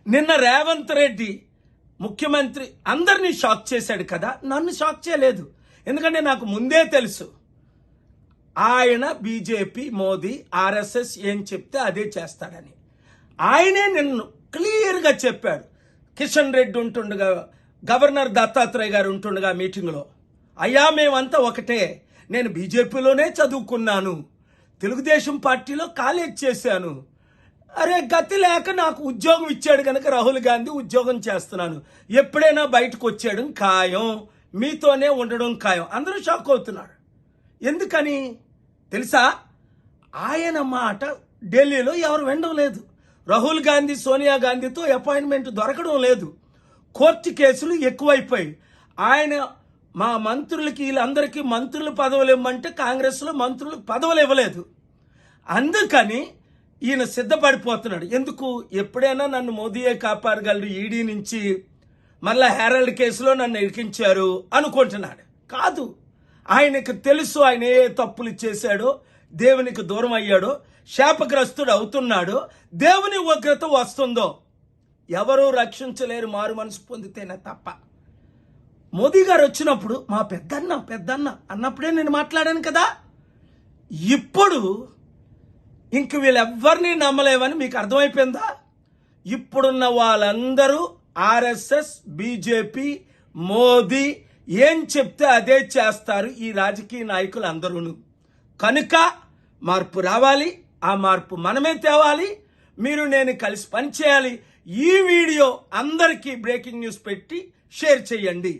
నిన్న రేవంత్ రెడ్డి ముఖ్యమంత్రి అందరినీ షాక్ చేశాడు కదా, నన్ను షాక్ చేయలేదు. ఎందుకంటే నాకు ముందే తెలుసు ఆయన బీజేపీ, మోదీ, ఆర్ఎస్ఎస్ ఏం చెప్తే అదే చేస్తాడని. ఆయనే నిన్ను క్లియర్గా చెప్పాడు. కిషన్ రెడ్డి ఉంటుండగా, గవర్నర్ దత్తాత్రేయ గారు ఉంటుండగా మీటింగ్లో, అయ్యా మేమంతా ఒకటే, నేను బీజేపీలోనే చదువుకున్నాను, తెలుగుదేశం పార్టీలో కాలేజ్ చేశాను, అరే గతి లేక నాకు ఉద్యోగం ఇచ్చాడు కనుక రాహుల్ గాంధీ ఉద్యోగం చేస్తున్నాను, ఎప్పుడైనా బయటకు వచ్చేయడం ఖాయం, మీతోనే ఉండడం ఖాయం. అందరూ షాక్ అవుతున్నారు. ఎందుకని తెలుసా? ఆయన మాట ఢిల్లీలో ఎవరు వినడం లేదు. రాహుల్ గాంధీ, సోనియా గాంధీతో అపాయింట్మెంట్ దొరకడం లేదు. కోర్టు కేసులు ఎక్కువైపోయి ఆయన మా మంత్రులకి, వీళ్ళందరికీ మంత్రులు పదవులు ఇవ్వమంటే కాంగ్రెస్లో మంత్రులకు పదవులు ఇవ్వలేదు. అందుకని ఈయన సిద్ధపడిపోతున్నాడు. ఎందుకు? ఎప్పుడైనా నన్ను మోదీయే కాపాడగలడు, ఈడీ నుంచి మళ్ళా హెరాల్డ్ కేసులో నన్ను ఇరికించారు అనుకుంటున్నాడు. కాదు, ఆయనకు తెలుసు ఆయన ఏ తప్పులు చేశాడో, దేవునికి దూరం అయ్యాడో, శాపగ్రస్తుడు అవుతున్నాడో, దేవుని ఉగ్రత వస్తుందో ఎవరూ రక్షించలేరు మారు మనసు పొందితేనే తప్ప. మోదీ గారు వచ్చినప్పుడు మా పెద్దన్న అన్నప్పుడే నేను మాట్లాడాను కదా. ఇప్పుడు ఇంక వీళ్ళెవ్వరినీ నమ్మలేవని మీకు అర్థమైపోయిందా? ఇప్పుడున్న వాళ్ళందరూ ఆర్ఎస్ఎస్, బీజేపీ, మోదీ ఏం చెప్తే అదే చేస్తారు ఈ రాజకీయ నాయకులు అందరూను. కనుక మార్పు రావాలి, ఆ మార్పు మనమే తేవాలి. మీరు నేను కలిసి పనిచేయాలి. ఈ వీడియో అందరికీ బ్రేకింగ్ న్యూస్ పెట్టి షేర్ చేయండి.